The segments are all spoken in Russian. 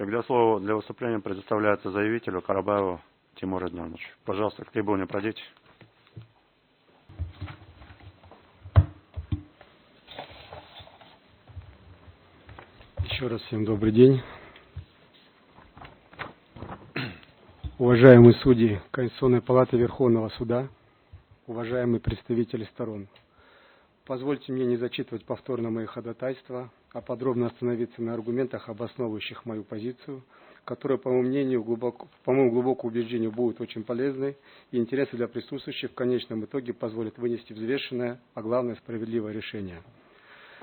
Тогда слово для выступления предоставляется заявителю Карабаеву Тимуру Эднановичу. Пожалуйста, к трибуне пройдите. Еще раз всем добрый день. Уважаемые судьи Конституционной палаты Верховного суда, уважаемые представители сторон, позвольте мне не зачитывать повторно мои ходатайства, а подробно остановиться на аргументах, обосновывающих мою позицию, которые, по моему глубокому убеждению, будут очень полезны и интересны для присутствующих в конечном итоге позволят вынести взвешенное, а главное справедливое решение.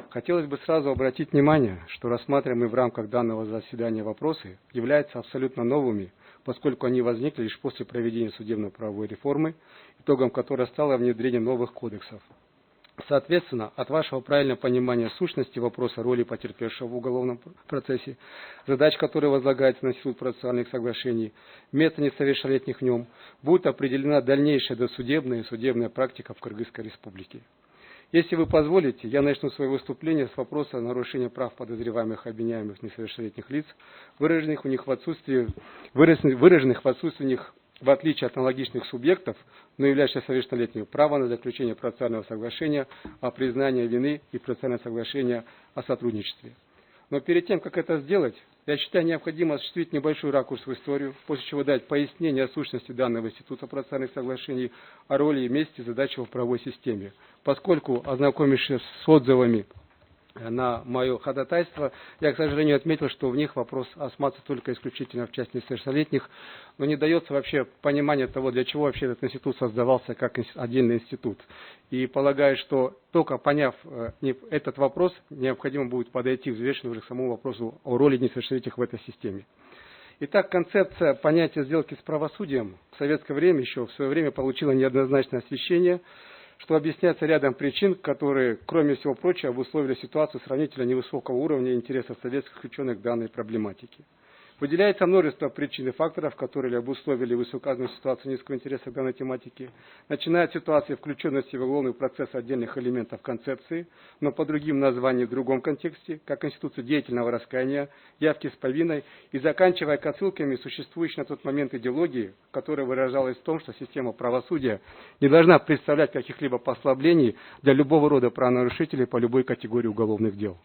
Хотелось бы сразу обратить внимание, что рассматриваемые в рамках данного заседания вопросы являются абсолютно новыми, поскольку они возникли лишь после проведения судебно-правовой реформы, итогом которой стало внедрение новых кодексов. Соответственно, от вашего правильного понимания сущности вопроса роли потерпевшего в уголовном процессе, задач, которые возлагаются на Институт процессуальных соглашений, место несовершеннолетних в нем, будет определена дальнейшая досудебная и судебная практика в Кыргызской Республике. Если вы позволите, я начну свое выступление с вопроса нарушения прав подозреваемых, обвиняемых несовершеннолетних лиц, выраженных в отсутствии них, в отличие от аналогичных субъектов, но являющихся совершеннолетними, право на заключение процессуального соглашения о признании вины и процессуальное соглашение о сотрудничестве. Но перед тем, как это сделать, я считаю необходимо осуществить небольшой ракурс в историю, после чего дать пояснение о сущности данного института процессуальных соглашений, о роли и месте задач в правовой системе, поскольку, ознакомившись с отзывами на мое ходатайство, я, к сожалению, отметил, что в них вопрос осматривается только исключительно в части несовершеннолетних, но не дается вообще понимание того, для чего вообще этот институт создавался как отдельный институт. И полагаю, что только поняв этот вопрос, необходимо будет подойти взвешенно уже к самому вопросу о роли несовершеннолетних в этой системе. Итак, концепция понятия сделки с правосудием в советское время, еще в свое время, получила неоднозначное освещение, что объясняется рядом причин, которые, кроме всего прочего, обусловили ситуацию сравнительно невысокого уровня интересов советских ученых к данной проблематике. Выделяется множество причин и факторов, которые обусловили высокоуказанную ситуацию низкого интереса к данной тематике, начиная от ситуации включенности в уголовный процесс отдельных элементов концепции, но по другим названиям в другом контексте, как институции деятельного раскаяния, явки с повинной, и заканчивая отсылками существующей на тот момент идеологии, которая выражалась в том, что система правосудия не должна представлять каких-либо послаблений для любого рода правонарушителей по любой категории уголовных дел.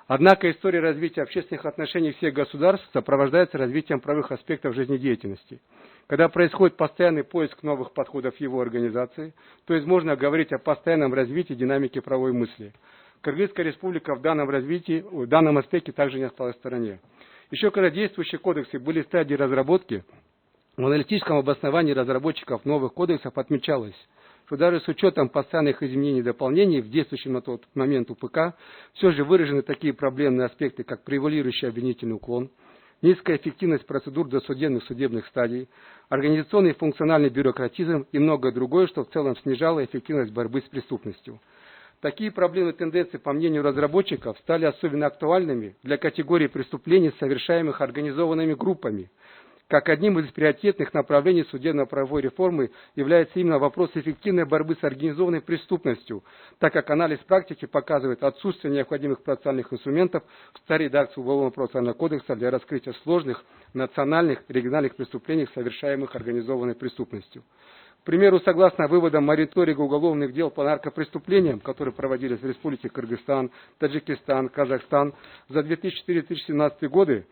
Однако история развития общественных отношений всех государств сопровождается развитием правовых аспектов жизнедеятельности. Когда происходит постоянный поиск новых подходов его организации, то есть можно говорить о постоянном развитии динамики правовой мысли. Кыргызская республика в данном аспекте также не осталась в стороне. Еще когда действующие кодексы были в стадии разработки, в аналитическом обосновании разработчиков новых кодексов отмечалось, что даже с учетом постоянных изменений и дополнений в действующем на тот момент УПК все же выражены такие проблемные аспекты, как превалирующий обвинительный уклон, низкая эффективность процедур досудебных судебных стадий, организационный и функциональный бюрократизм и многое другое, что в целом снижало эффективность борьбы с преступностью. Такие проблемы и тенденции, по мнению разработчиков, стали особенно актуальными для категории преступлений, совершаемых организованными группами. Как одним из приоритетных направлений судебно-правовой реформы является именно вопрос эффективной борьбы с организованной преступностью, так как анализ практики показывает отсутствие необходимых процессуальных инструментов в старой редакции Уголовного процессуального кодекса для раскрытия сложных национальных и региональных преступлений, совершаемых организованной преступностью. К примеру, согласно выводам мониторинга уголовных дел по наркопреступлениям, которые проводились в Республике Кыргызстан, Таджикистан, Казахстан за 2004-2017 годы,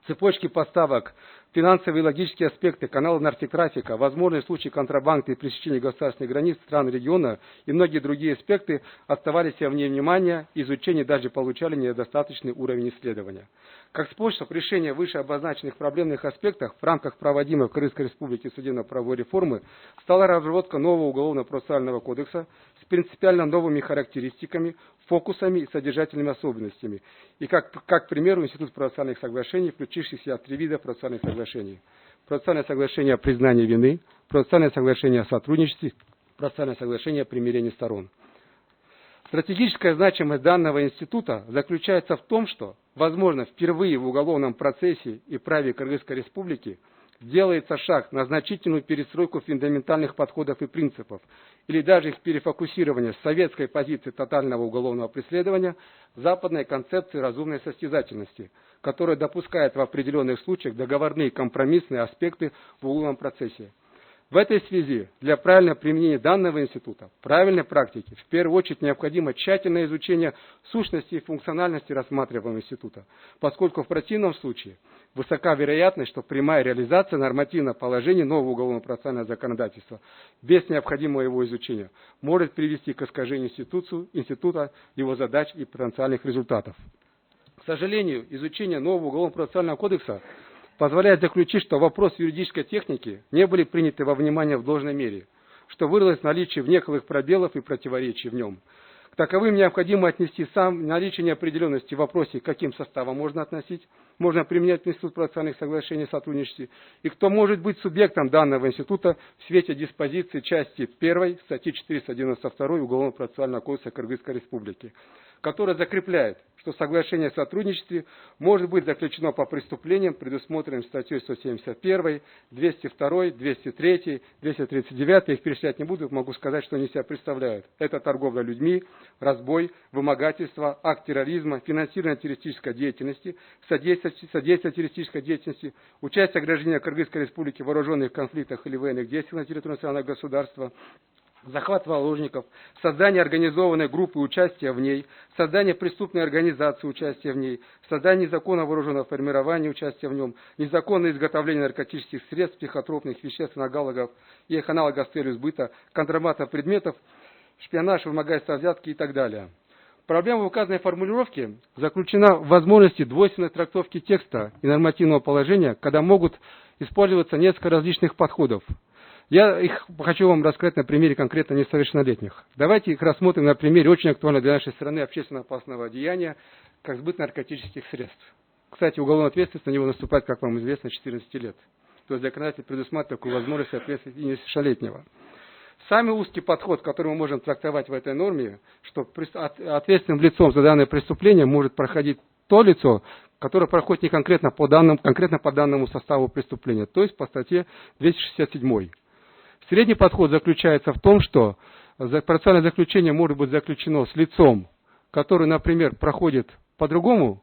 цепочки поставок, финансовые и логические аспекты канала наркотрафика, возможные случаи контрабанды и пресечения государственных границ стран региона и многие другие аспекты оставались вне внимания, изучения даже получали недостаточный уровень исследования. Как способ решения выше обозначенных проблемных аспектов в рамках проводимой в Кыргызской Республике судебно-правовой реформы стала разработка нового уголовно-процессуального кодекса с принципиально новыми характеристиками, фокусами и содержательными особенностями. И как к примеру, Институт процессуальных соглашений, включивший в себя 3 вида процессуальных соглашений. Процессуальное соглашение о признании вины, процессуальное соглашение о сотрудничестве, процессуальное соглашение о примирении сторон. Стратегическая значимость данного института заключается в том, что, возможно, впервые в уголовном процессе и праве Кыргызской Республики делается шаг на значительную перестройку фундаментальных подходов и принципов, или даже их перефокусирование с советской позиции тотального уголовного преследования в западной концепции разумной состязательности, которая допускает в определенных случаях договорные компромиссные аспекты в уголовном процессе. В этой связи для правильного применения данного института, правильной практики, в первую очередь необходимо тщательное изучение сущности и функциональности рассматриваемого института, поскольку в противном случае высока вероятность, что прямая реализация нормативного положения нового уголовно-процессуального законодательства без необходимого его изучения может привести к искажению института, его задач и потенциальных результатов. К сожалению, изучение нового уголовно-процессуального кодекса позволяет заключить, что вопросы юридической техники не были приняты во внимание в должной мере, что вырвалось наличие некоторых пробелов и противоречий в нем. К таковым необходимо отнести сам наличие неопределенности в вопросе, каким составом можно применять институт процессуальных соглашений о сотрудничестве, и кто может быть субъектом данного института в свете диспозиции части 1 статьи 492 Уголовно-процессуального кодекса Кыргызской Республики, которая закрепляет, что соглашение о сотрудничестве может быть заключено по преступлениям, предусмотренным статьей 171, 202, 203, 239. Я их перечислять не буду, могу сказать, что они себя представляют. Это торговля людьми, разбой, вымогательство, акт терроризма, финансирование террористической деятельности, содействие террористической деятельности, участие гражданина Кыргызской Республики в вооруженных конфликтах или военных действиях на территории национального государства, захват заложников, создание организованной группы участия в ней, создание преступной организации участия в ней, создание незаконного вооруженного формирования участия в нем, незаконное изготовление наркотических средств, психотропных веществ, аналогов и их аналогов с целью сбыта, контрабанда предметов, шпионаж, вымогательство, взятки и так далее. Проблема в указанной формулировке заключена в возможности двойственной трактовки текста и нормативного положения, когда могут использоваться несколько различных подходов. Я их хочу вам рассказать на примере конкретно несовершеннолетних. Давайте их рассмотрим на примере очень актуального для нашей страны общественно опасного деяния, как сбыт наркотических средств. Кстати, уголовная ответственность на него наступает, как вам известно, 14 лет. То есть законодатель предусматривает такую возможность ответственности и несовершеннолетнего. Самый узкий подход, который мы можем трактовать в этой норме, что ответственным лицом за данное преступление может проходить то лицо, которое проходит не конкретно по данному составу преступления, то есть по статье 267. Средний подход заключается в том, что процессуальное заключение может быть заключено с лицом, который, например, проходит по другому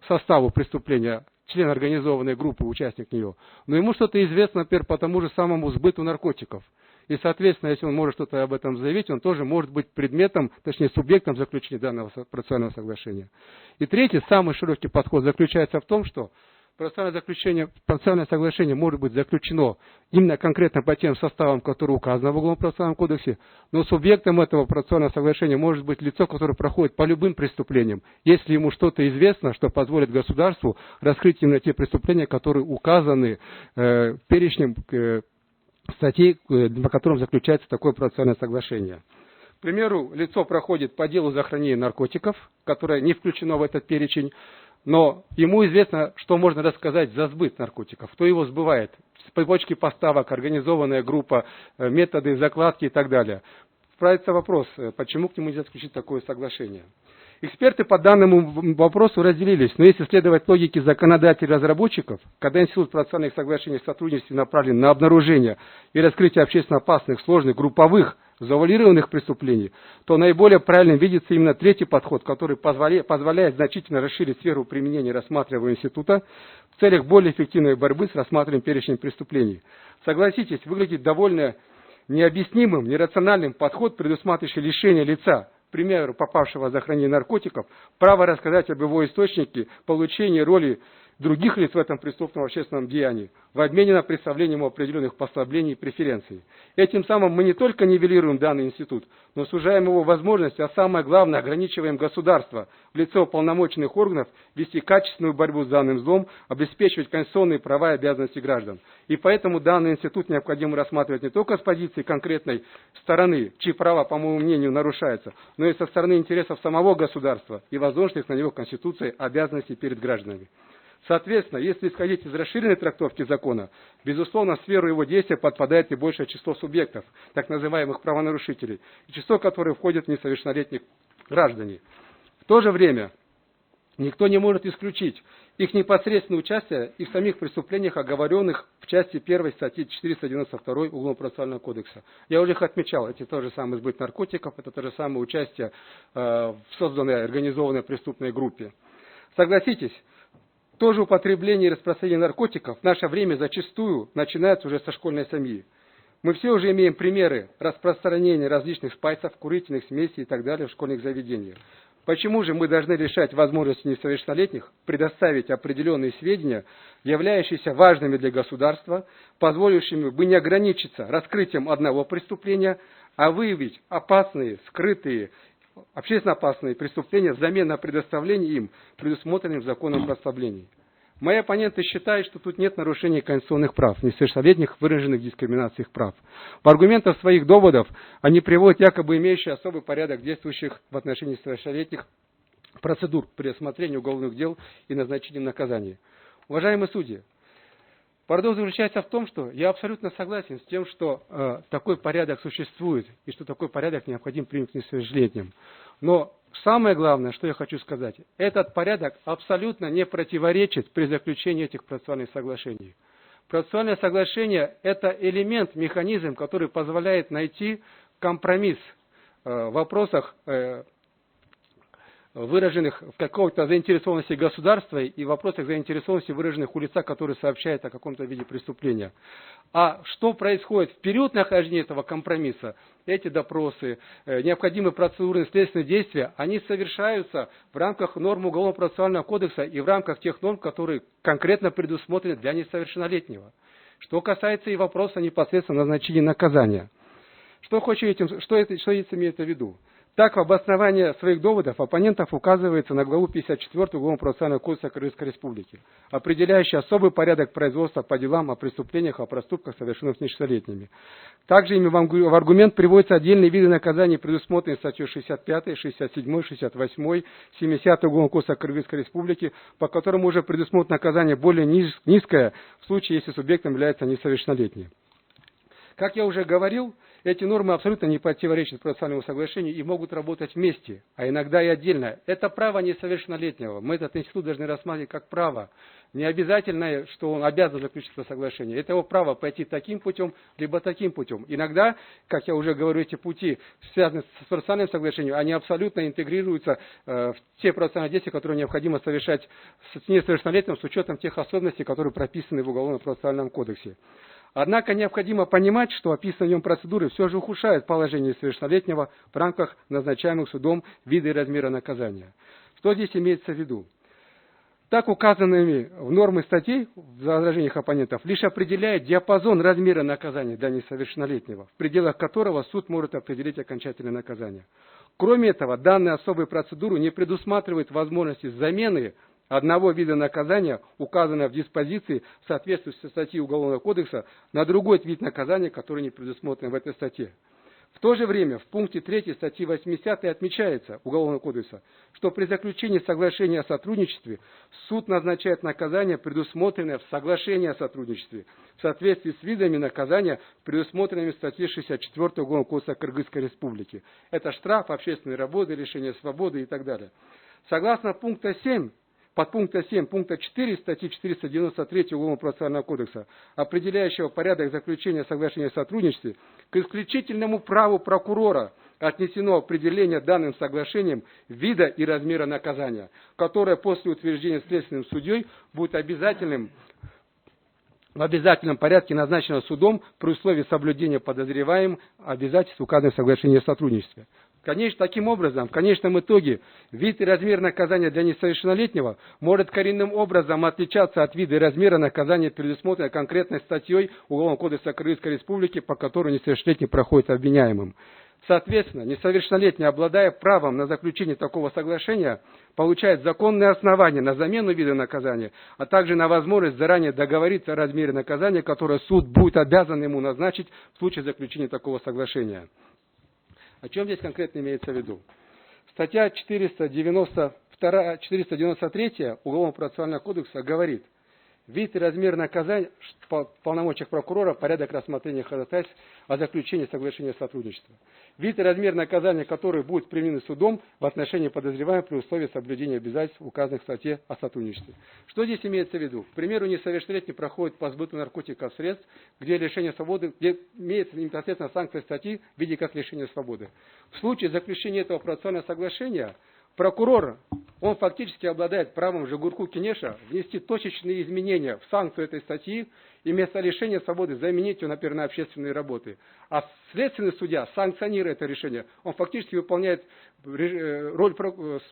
составу преступления, член организованной группы, участник нее, но ему что-то известно, например, по тому же самому сбыту наркотиков. И, соответственно, если он может что-то об этом заявить, он тоже может быть предметом, точнее, субъектом заключения данного процессуального соглашения. И третий, самый широкий подход заключается в том, что процессуальное соглашение может быть заключено именно конкретно по тем составам, которые указаны в Уголовно-процессуальном кодексе, но субъектом этого процессуального соглашения может быть лицо, которое проходит по любым преступлениям, если ему что-то известно, что позволит государству раскрыть именно те преступления, которые указаны перечнем статей, по которым заключается такое процессуальное соглашение. К примеру, лицо проходит по делу за хранение наркотиков, которое не включено в этот перечень, но ему известно, что можно рассказать за сбыт наркотиков, кто его сбывает, цепочки поставок, организованная группа, методы закладки и так далее. Вправится вопрос, почему к нему нельзя заключить такое соглашение. Эксперты по данному вопросу разделились, но если следовать логике законодателей и разработчиков, когда институт процессуальных соглашений о сотрудничестве направлен на обнаружение и раскрытие общественно опасных, сложных, групповых, завуалированных преступлений, то наиболее правильным видится именно третий подход, который позволяет значительно расширить сферу применения рассматриваемого института в целях более эффективной борьбы с рассматриваемым перечнем преступлений. Согласитесь, выглядит довольно необъяснимым, нерациональным подход, предусматривающий лишение лица, к примеру, попавшего за хранение наркотиков, право рассказать об его источнике, получении роли других лиц в этом преступном общественном деянии, в обмене на представление ему определенных послаблений и преференций. Этим самым мы не только нивелируем данный институт, но сужаем его возможности, а самое главное, ограничиваем государство в лице уполномоченных органов вести качественную борьбу с данным злом, обеспечивать конституционные права и обязанности граждан. И поэтому данный институт необходимо рассматривать не только с позиции конкретной стороны, чьи права, по моему мнению, нарушаются, но и со стороны интересов самого государства и возложенных на него Конституцией обязанностей перед гражданами. Соответственно, если исходить из расширенной трактовки закона, безусловно, в сферу его действия подпадает и большее число субъектов, так называемых правонарушителей, и число которых входит в несовершеннолетних граждане. В то же время, Никто не может исключить их непосредственное участие и в самих преступлениях, оговоренных в части 1 статьи 492 Уголовно-процессуального кодекса. Я уже их отмечал, это то же самое сбыт наркотиков, это то же самое участие в созданной организованной преступной группе. Согласитесь, тоже употребление и распространение наркотиков в наше время зачастую начинается уже со школьной семьи. Мы все уже имеем примеры распространения различных спайсов, курительных смесей и так далее в школьных заведениях. Почему же мы должны лишать возможности несовершеннолетних предоставить определенные сведения, являющиеся важными для государства, позволившими бы не ограничиться раскрытием одного преступления, а выявить опасные, скрытые, общественно опасные преступления взамен на предоставление им предусмотренным законом послаблений? Мои оппоненты считают, что тут нет нарушения конституционных прав, несовершеннолетних, выраженных дискриминацией их прав. В аргументах своих доводов они приводят якобы имеющий особый порядок действующих в отношении несовершеннолетних процедур при рассмотрении уголовных дел и назначении наказаний. Уважаемые судьи, парадокс заключается в том, что я абсолютно согласен с тем, что такой порядок существует и что такой порядок необходим принять к несовершеннолетним. Но самое главное, что я хочу сказать, этот порядок абсолютно не противоречит при заключении этих процессуальных соглашений. Процессуальное соглашение – это элемент, механизм, который позволяет найти компромисс в вопросах, выраженных в какой-то заинтересованности государства и в вопросах заинтересованности, выраженных у лица, который сообщает о каком-то виде преступления. А что происходит в период нахождения этого компромисса? Эти допросы, необходимые процедурные следственные действия, они совершаются в рамках норм Уголовно-процессуального кодекса и в рамках тех норм, которые конкретно предусмотрены для несовершеннолетнего. Что касается и вопроса непосредственно назначения наказания. Что имеется в виду? Так, в обосновании своих доводов оппонентов указывается на главу 54 Уголовно-процессуального кодекса Кыргызской Республики, определяющий особый порядок производства по делам о преступлениях, о проступках, совершенных несовершеннолетними. Также ими в аргумент приводятся отдельные виды наказаний, предусмотренные статьей 65, 67, 68, 70 Уголовного кодекса Кыргызской Республики, по которым уже предусмотрено наказание более низкое в случае, если субъектом является несовершеннолетний. Как я уже говорил, эти нормы абсолютно не противоречат процессуальному соглашению и могут работать вместе, а иногда и отдельно. Это право несовершеннолетнего. Мы этот институт должны рассматривать как право. Не обязательно, что он обязан заключить это соглашение. Это его право пойти таким путем, либо таким путем. Иногда, как я уже говорю, эти пути, связанные с процессуальным соглашением, они абсолютно интегрируются в те процессуальные действия, которые необходимо совершать с несовершеннолетним, с учетом тех особенностей, которые прописаны в Уголовно-процессуальном кодексе. Однако необходимо понимать, что описанные в нем процедуры все же ухудшают положение несовершеннолетнего в рамках назначаемых судом вида и размера наказания. Что здесь имеется в виду? Так указанными в нормы статей в возражениях оппонентов лишь определяет диапазон размера наказания для несовершеннолетнего, в пределах которого суд может определить окончательное наказание. Кроме этого, данная особая процедура не предусматривает возможности замены одного вида наказания, указанного в диспозиции в соответствии со статьей Уголовного кодекса, на другой вид наказания, который не предусмотрен в этой статье. В то же время в пункте 3 статьи 80 отмечается Уголовного кодекса, что при заключении соглашения о сотрудничестве суд назначает наказание, предусмотренное в соглашении о сотрудничестве, в соответствии с видами наказания, предусмотренными в статье 64 Уголовного кодекса Кыргызской Республики. Это штраф, общественные работы, лишение свободы и так далее. Согласно подпункта 7 пункта 4 статьи 493 Уголовно-процессуального кодекса, определяющего порядок заключения соглашения о сотрудничестве, к исключительному праву прокурора отнесено определение данным соглашением вида и размера наказания, которое после утверждения следственным судьей будет в обязательном порядке назначено судом при условии соблюдения подозреваемым обязательств, указанных в соглашении о сотрудничестве. Таким образом, в конечном итоге, вид и размер наказания для несовершеннолетнего может коренным образом отличаться от вида и размера наказания, предусмотренного конкретной статьей Уголовного кодекса Кыргызской Республики, по которой несовершеннолетний проходит обвиняемым. Соответственно, несовершеннолетний, обладая правом на заключение такого соглашения, получает законные основания на замену вида наказания, а также на возможность заранее договориться о размере наказания, которое суд будет обязан ему назначить в случае заключения такого соглашения. О чем здесь конкретно имеется в виду? Статья 493 Уголовно-процессуального кодекса говорит: Вид и размер наказания в полномочиях прокурора, порядок рассмотрения ходатайств о заключении соглашения о сотрудничестве. Вид и размер наказания, который будет применен судом в отношении подозреваемого при условии соблюдения обязательств, указанных в статье о сотрудничестве. Что здесь имеется в виду? К примеру, несовершеннолетний проходит по сбыту наркотиков средств, где лишение свободы, где имеется непосредственно санкция статьи в виде как лишения свободы. В случае заключения этого процессуального соглашения прокурор, он фактически обладает правом Жигурку Кенеша внести точечные изменения в санкцию этой статьи и вместо лишения свободы заменить ее, например, на общественные работы. А следственный судья, санкционируя это решение, он фактически выполняет роль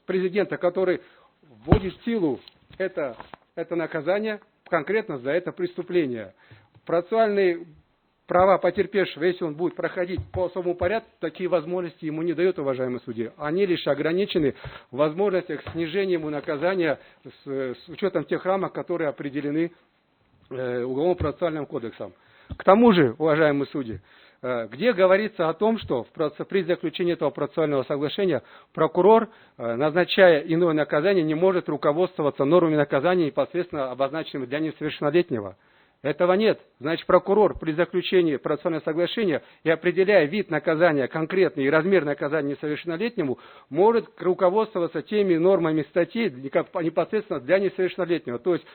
президента, который вводит в силу это наказание конкретно за это преступление. Процессуальные права потерпевшего, если он будет проходить по особому порядку, такие возможности ему не дают, уважаемые судьи. Они лишь ограничены в возможностях снижения ему наказания с учетом тех рамок, которые определены Уголовно-процессуальным кодексом. К тому же, уважаемые судьи, где говорится о том, что при заключении этого процессуального соглашения прокурор, назначая иное наказание, не может руководствоваться нормами наказания, непосредственно обозначенными для несовершеннолетнего. Этого нет. Значит, прокурор при заключении процессуального соглашения и определяя вид наказания конкретный и размер наказания несовершеннолетнему, может руководствоваться теми нормами статьи непосредственно для несовершеннолетнего. То есть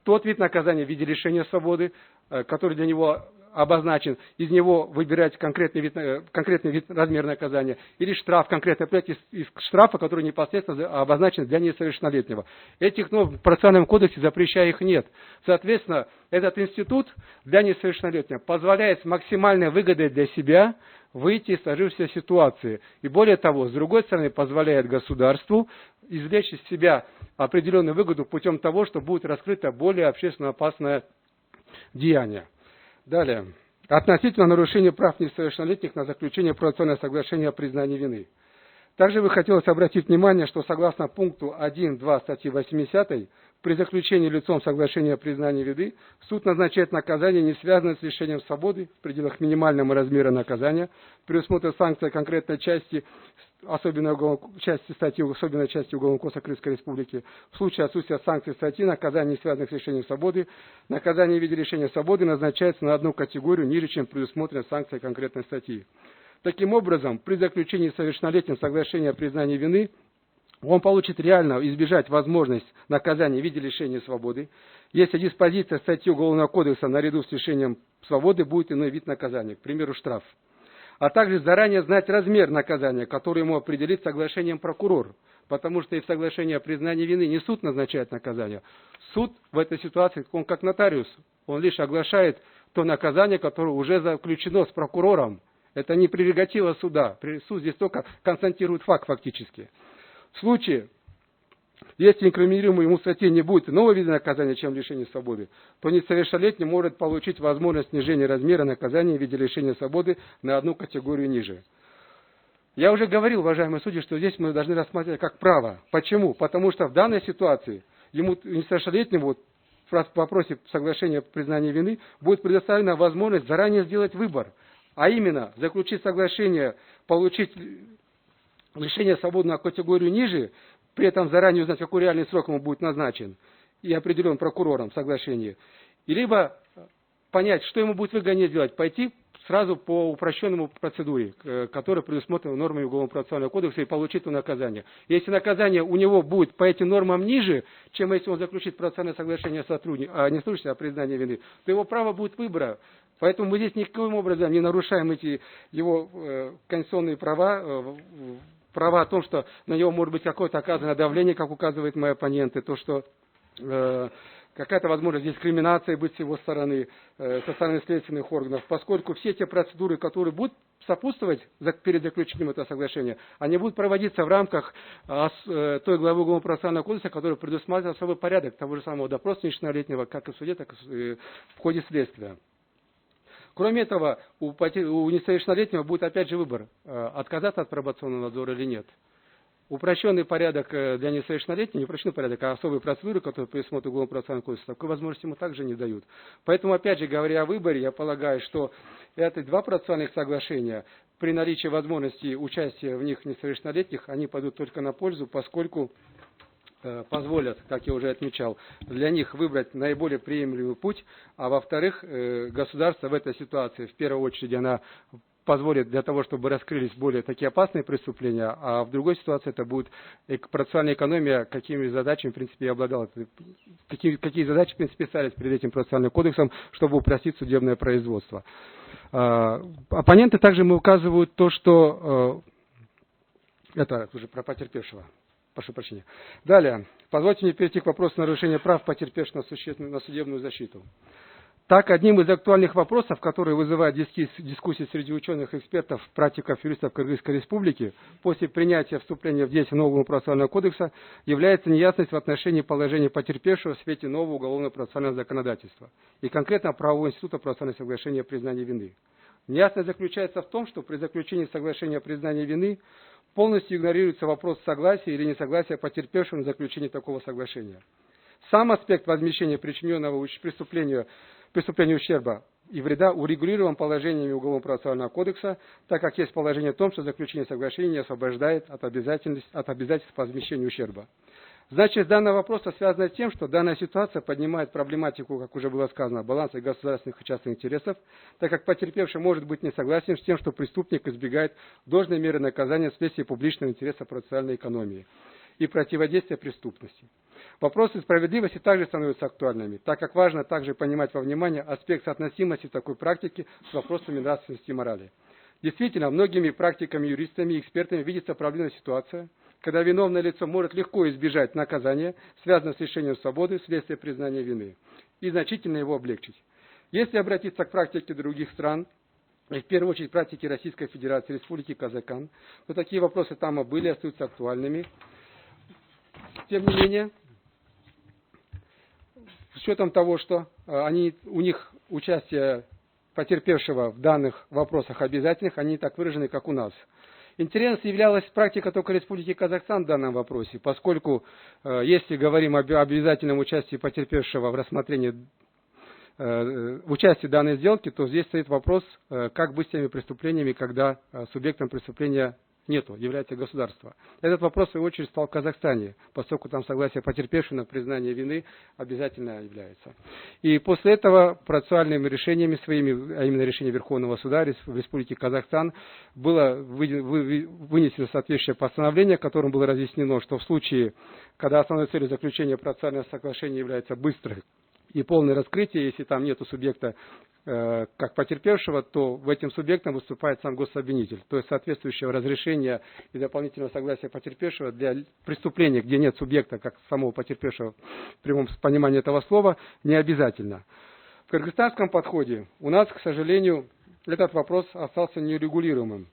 тот вид наказания в виде лишения свободы, который для него обозначен, из него выбирать конкретный вид, размер наказания, или штраф, конкретный опять из штрафа, который непосредственно обозначен для несовершеннолетнего. Этих норм в процессуальном кодексе, запрещая их, нет. Соответственно, этот институт для несовершеннолетнего позволяет с максимальной выгодой для себя выйти из сложившейся ситуации. И более того, с другой стороны, позволяет государству извлечь из себя определенную выгоду путем того, что будет раскрыто более общественно опасное деяние. Далее. Относительно нарушения прав несовершеннолетних на заключение процессуального соглашения о признании вины. Также бы хотелось обратить внимание, что согласно пункту 1.2 статьи 80 при заключении лицом соглашения о признании вины суд назначает наказание, не связанное с лишением свободы в пределах минимального размера наказания, при усмотре санкции конкретной части особенной части Уголовного кодекса Крымской Республики. В случае отсутствия санкций статьи наказание, не связанных с лишением свободы, наказание в виде лишения свободы назначается на одну категорию ниже, чем предусмотрена санкция конкретной статьи. Таким образом, при заключении совершеннолетним соглашения о признании вины, он получит реально избежать возможность наказания в виде лишения свободы, если диспозиция статьи Уголовного кодекса наряду с лишением свободы будет иной вид наказания, к примеру, штраф. А также заранее знать размер наказания, который ему определит соглашением прокурор. Потому что и в соглашении о признании вины не суд назначает наказание. Суд в этой ситуации, он как нотариус, он лишь оглашает то наказание, которое уже заключено с прокурором. Это не прерогатива суда. Суд здесь только констатирует факт фактически. В случае, если инкриминируемому ему статье не будет иного вида наказания, чем лишение свободы, то несовершеннолетний может получить возможность снижения размера наказания в виде лишения свободы на одну категорию ниже. Я уже говорил, уважаемые судьи, что здесь мы должны рассматривать как право. Почему? Потому что в данной ситуации ему, несовершеннолетнему, в вопросе соглашения о признании вины, будет предоставлена возможность заранее сделать выбор. А именно, заключить соглашение, получить лишение свободы на категорию ниже, при этом заранее узнать, какой реальный срок ему будет назначен и определен прокурором в соглашении. И либо понять, что ему будет выгоднее сделать, пойти сразу по упрощенному процедуре, которая предусмотрена нормами Уголовно-процессуального кодекса, и получить это наказание. Если наказание у него будет по этим нормам ниже, чем если он заключит процессуальное соглашение о не сотрудничестве, а признании вины, то его право будет выбора. Поэтому мы здесь никаким образом не нарушаем эти его конституционные права, права о том, что на него может быть какое-то оказано давление, как указывают мои оппоненты, то, что какая-то возможность дискриминации быть с его стороны, со стороны следственных органов, поскольку все те процедуры, которые будут сопутствовать перед заключением этого соглашения, они будут проводиться в рамках той главы Уголовно-процессуального кодекса, которая предусматривает особый порядок того же самого допроса несовершеннолетнего, как и в суде, так и в ходе следствия. Кроме этого, у несовершеннолетнего будет опять же выбор, отказаться от пробационного надзора или нет. Упрощенный порядок для несовершеннолетних, не упрощенный порядок, а особые процедуры, которые предусмотрены Уголовно-процессуальным кодексом, такой возможности ему также не дают. Поэтому, опять же, говоря о выборе, я полагаю, что эти два процессуальных соглашения, при наличии возможности участия в них несовершеннолетних, они пойдут только на пользу, поскольку позволят, как я уже отмечал, для них выбрать наиболее приемлемый путь, а во-вторых, государство в этой ситуации, в первую очередь, она позволит для того, чтобы раскрылись более такие опасные преступления, а в другой ситуации это будет процессуальная экономия, какими задачами, в принципе, и обладала, какие задачи, в принципе, ставились перед этим процессуальным кодексом, чтобы упростить судебное производство. Оппоненты также указывают то, что это уже про потерпевшего. Прошу прощения. Далее. Позвольте мне перейти к вопросу нарушения прав потерпевшего на судебную защиту. Так, одним из актуальных вопросов, который вызывает дискуссии среди ученых, экспертов, практиков, юристов Кыргызской Республики после принятия вступления в действие нового процессуального кодекса, является неясность в отношении положения потерпевшего в свете нового уголовного процессуального законодательства и конкретно правового института процессуального соглашения о признании вины. Неясность заключается в том, что при заключении соглашения о признании вины полностью игнорируется вопрос согласия или несогласия потерпевшего на заключение такого соглашения. Сам аспект возмещения причиненного преступлению ущерба и вреда урегулирован положениями Уголовного процессуального кодекса, так как есть положение о том, что заключение соглашения не освобождает от обязательств по возмещению ущерба. Значит, данный вопрос связан с тем, что данная ситуация поднимает проблематику, как уже было сказано, баланса государственных и частных интересов, так как потерпевший может быть не согласен с тем, что преступник избегает должной меры наказания вследствие публичного интереса процессуальной экономии и противодействия преступности. Вопросы справедливости также становятся актуальными, так как важно также понимать во внимание аспект соотносимости такой практики с вопросами нравственности и морали. Действительно, многими практиками, юристами и экспертами видится проблемная ситуация, когда виновное лицо может легко избежать наказания, связанного с лишением свободы вследствие признания вины, и значительно его облегчить. Если обратиться к практике других стран, и в первую очередь практике Российской Федерации, Республики Казахстан, то такие вопросы там были и остаются актуальными. Тем не менее, с учетом того, что у них участие потерпевшего в данных вопросах обязательных, они так выражены, как у нас. Интересной являлась практика только Республики Казахстан в данном вопросе, поскольку, если говорим об обязательном участии потерпевшего в рассмотрении участия в данной сделке, то здесь стоит вопрос, как быть с теми преступлениями, когда субъектом преступления нету, является государство. Этот вопрос, в свою очередь, стал в Казахстане, поскольку там согласие потерпевшего на признание вины обязательно является. И после этого процессуальными решениями своими, а именно решение Верховного суда в Республике Казахстан, было вынесено соответствующее постановление, которым было разъяснено, что в случае, когда основной целью заключения процессуального соглашения является быстрое и полное раскрытие, если там нету субъекта как потерпевшего, то в этим субъектом выступает сам гособвинитель. То есть соответствующего разрешения и дополнительного согласия потерпевшего для преступления, где нет субъекта как самого потерпевшего в прямом понимании этого слова, не обязательно. В кыргызстанском подходе у нас, к сожалению, этот вопрос остался нерегулируемым.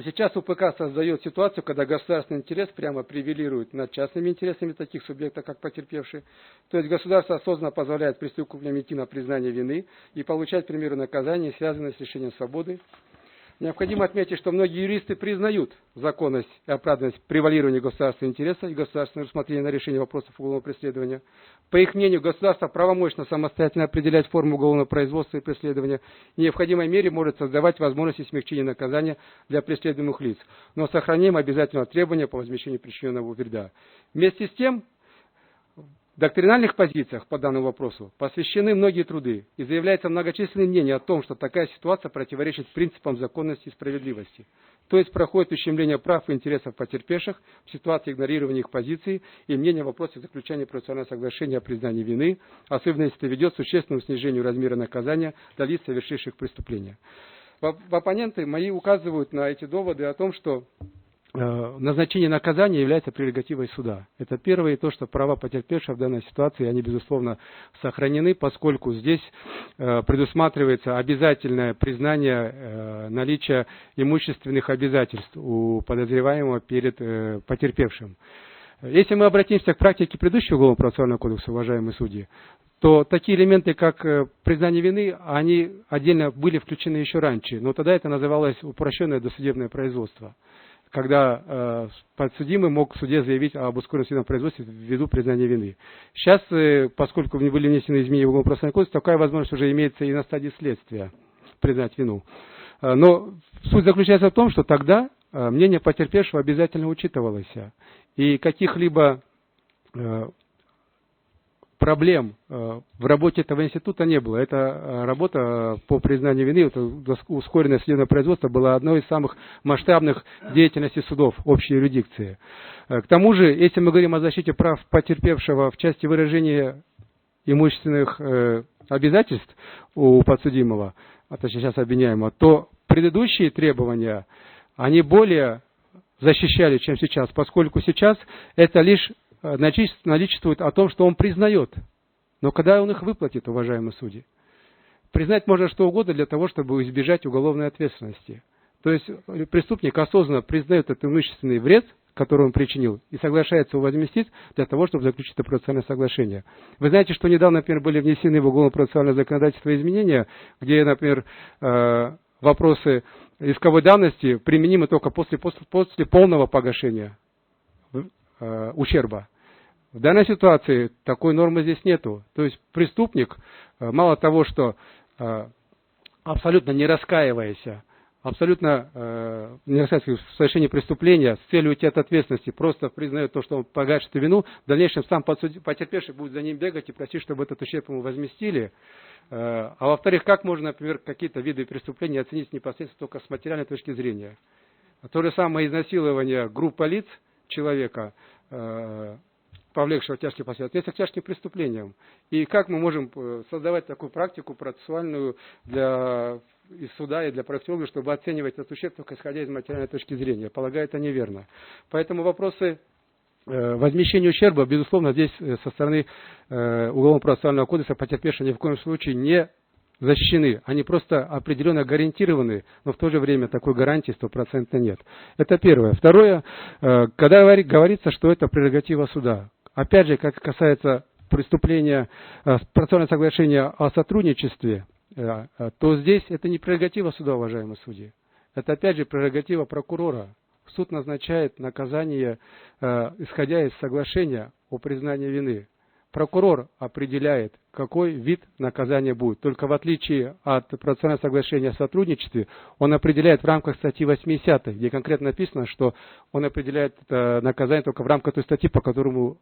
Сейчас УПК создает ситуацию, когда государственный интерес прямо превалирует над частными интересами таких субъектов, как потерпевшие. То есть государство осознанно позволяет преступникам идти на признание вины и получать, к примеру, наказания, связанные с лишением свободы. Необходимо отметить, что многие юристы признают законность и оправданность превалирования государственного интереса и государственного рассмотрения на решение вопросов уголовного преследования. По их мнению, государство правомочно самостоятельно определять форму уголовного производства и преследования и в необходимой мере может создавать возможности смягчения наказания для преследуемых лиц, но сохраняем обязательного требования по возмещению причиненного вреда. Вместе с тем, в доктринальных позициях по данному вопросу посвящены многие труды и заявляется многочисленные мнения о том, что такая ситуация противоречит принципам законности и справедливости. То есть проходит ущемление прав и интересов потерпевших в ситуации игнорирования их позиций и мнения в вопросе заключения процессуального соглашения о признании вины, особенно если это ведет к существенному снижению размера наказания для лиц, совершивших преступления. Оппоненты мои указывают на эти доводы о том, что назначение наказания является прерогативой суда. Это первое, и то, что права потерпевших в данной ситуации, они, безусловно, сохранены, поскольку здесь предусматривается обязательное признание наличия имущественных обязательств у подозреваемого перед потерпевшим. Если мы обратимся к практике предыдущего Уголовного процессуального кодекса, уважаемые судьи, то такие элементы, как признание вины, они отдельно были включены еще раньше, но тогда это называлось упрощенное досудебное производство, когда подсудимый мог в суде заявить об ускоренном судебном производстве ввиду признания вины. Сейчас, поскольку не были внесены изменения в Уголовный процессуальный кодекс, такая возможность уже имеется и на стадии следствия признать вину. Но суть заключается в том, что тогда мнение потерпевшего обязательно учитывалось, и каких-либо проблем в работе этого института не было. Эта работа по признанию вины, ускоренное судебное производство, была одной из самых масштабных деятельностей судов общей юрисдикции. К тому же, если мы говорим о защите прав потерпевшего в части выражения имущественных обязательств у подсудимого, а точнее сейчас обвиняемого, то предыдущие требования, они более защищали, чем сейчас, поскольку сейчас это лишь наличествует о том, что он признает. Но когда он их выплатит, уважаемые судьи? Признать можно что угодно для того, чтобы избежать уголовной ответственности. То есть преступник осознанно признает этот имущественный вред, который он причинил, и соглашается его возместить для того, чтобы заключить это процессуальное соглашение. Вы знаете, что недавно, например, были внесены в уголовно-процессуальное законодательство изменения, где, например, вопросы исковой давности применимы только после полного погашения ущерба. В данной ситуации такой нормы здесь нету. То есть преступник, мало того, что абсолютно не раскаиваясь, в совершении преступления с целью уйти от ответственности, просто признает то, что он погашит эту вину, в дальнейшем сам потерпевший будет за ним бегать и просить, чтобы этот ущерб ему возместили. А во-вторых, как можно, например, какие-то виды преступлений оценить непосредственно только с материальной точки зрения? То же самое изнасилование группы лиц человека, повлекшего тяжкие последствия, относится к тяжким преступлениям. И как мы можем создавать такую практику процессуальную для и суда, и для профессионалов, чтобы оценивать этот ущерб только исходя из материальной точки зрения? Полагаю, это неверно. Поэтому вопросы возмещения ущерба, безусловно, здесь со стороны Уголовно-процессуального кодекса потерпевшие ни в коем случае не защищены. Они просто определенно гарантированы, но в то же время такой гарантии 100% нет. Это первое. Второе, когда говорится, что это прерогатива суда. Опять же, как касается преступления, процессуального соглашения о сотрудничестве, то здесь это не прерогатива суда, уважаемые судьи. Это опять же прерогатива прокурора. Суд назначает наказание, исходя из соглашения о признании вины. Прокурор определяет, какой вид наказания будет. Только в отличие от процессуального соглашения о сотрудничестве, он определяет в рамках статьи 80, где конкретно написано, что он определяет наказание только в рамках той статьи, по которому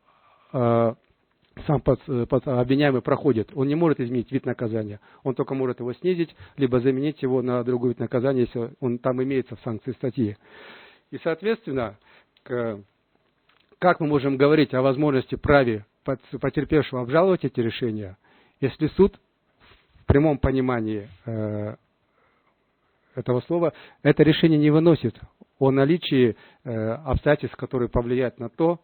сам обвиняемый проходит. Он не может изменить вид наказания. Он только может его снизить, либо заменить его на другой вид наказания, если он там имеется в санкции статьи. И, соответственно, как мы можем говорить о возможности праве потерпевшего обжаловать эти решения, если суд в прямом понимании этого слова это решение не выносит о наличии обстоятельств, которые повлияют на то,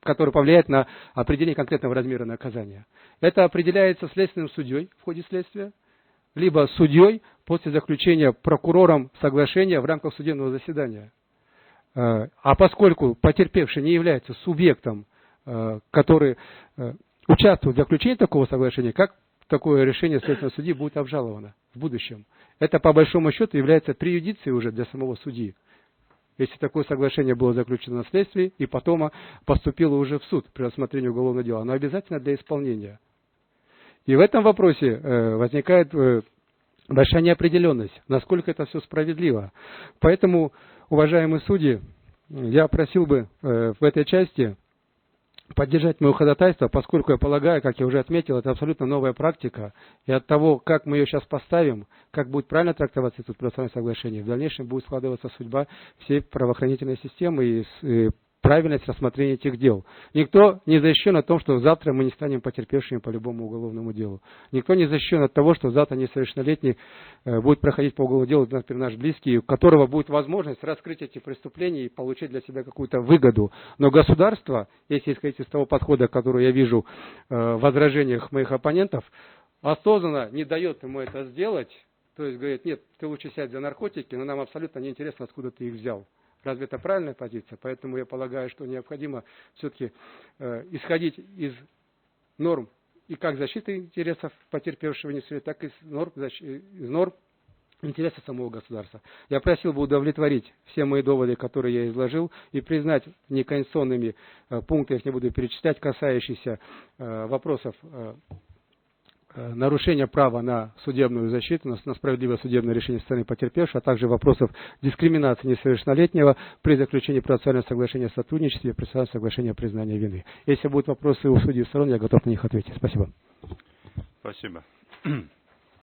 которые повлияют на определение конкретного размера наказания. Это определяется следственным судьей в ходе следствия, либо судьей после заключения прокурором соглашения в рамках судебного заседания. А поскольку потерпевший не является субъектом, который участвует в заключении такого соглашения, как такое решение следственного судьи будет обжаловано в будущем? Это по большому счету является преюдицией уже для самого судьи. Если такое соглашение было заключено на следствии и потом поступило уже в суд при рассмотрении уголовного дела, оно обязательно для исполнения. И в этом вопросе возникает большая неопределенность, насколько это все справедливо. Поэтому, уважаемые судьи, я просил бы в этой части поддержать мое ходатайство, поскольку я полагаю, как я уже отметил, это абсолютно новая практика. И от того, как мы ее сейчас поставим, как будет правильно трактоваться это процессуальное соглашение, в дальнейшем будет складываться судьба всей правоохранительной системы и правильность рассмотрения этих дел. Никто не защищен от того, что завтра мы не станем потерпевшими по любому уголовному делу. Никто не защищен от того, что завтра несовершеннолетний будет проходить по уголовному делу, например, наш близкий, у которого будет возможность раскрыть эти преступления и получить для себя какую-то выгоду. Но государство, если исходить из того подхода, который я вижу в возражениях моих оппонентов, осознанно не дает ему это сделать, то есть говорит, нет, ты лучше сядь за наркотики, но нам абсолютно не интересно, откуда ты их взял. Разве это правильная позиция? Поэтому я полагаю, что необходимо все-таки исходить из норм и как защиты интересов потерпевшего, так и из норм интересов самого государства. Я просил бы удовлетворить все мои доводы, которые я изложил, и признать неконституционными пункты, я их не буду перечислять, касающиеся вопросов нарушения права на судебную защиту, на справедливое судебное решение со стороны потерпевшего, а также вопросов дискриминации несовершеннолетнего при заключении процессуального соглашения о сотрудничестве и процессуального соглашения о признании вины. Если будут вопросы у судей и сторон, я готов на них ответить. Спасибо. Спасибо.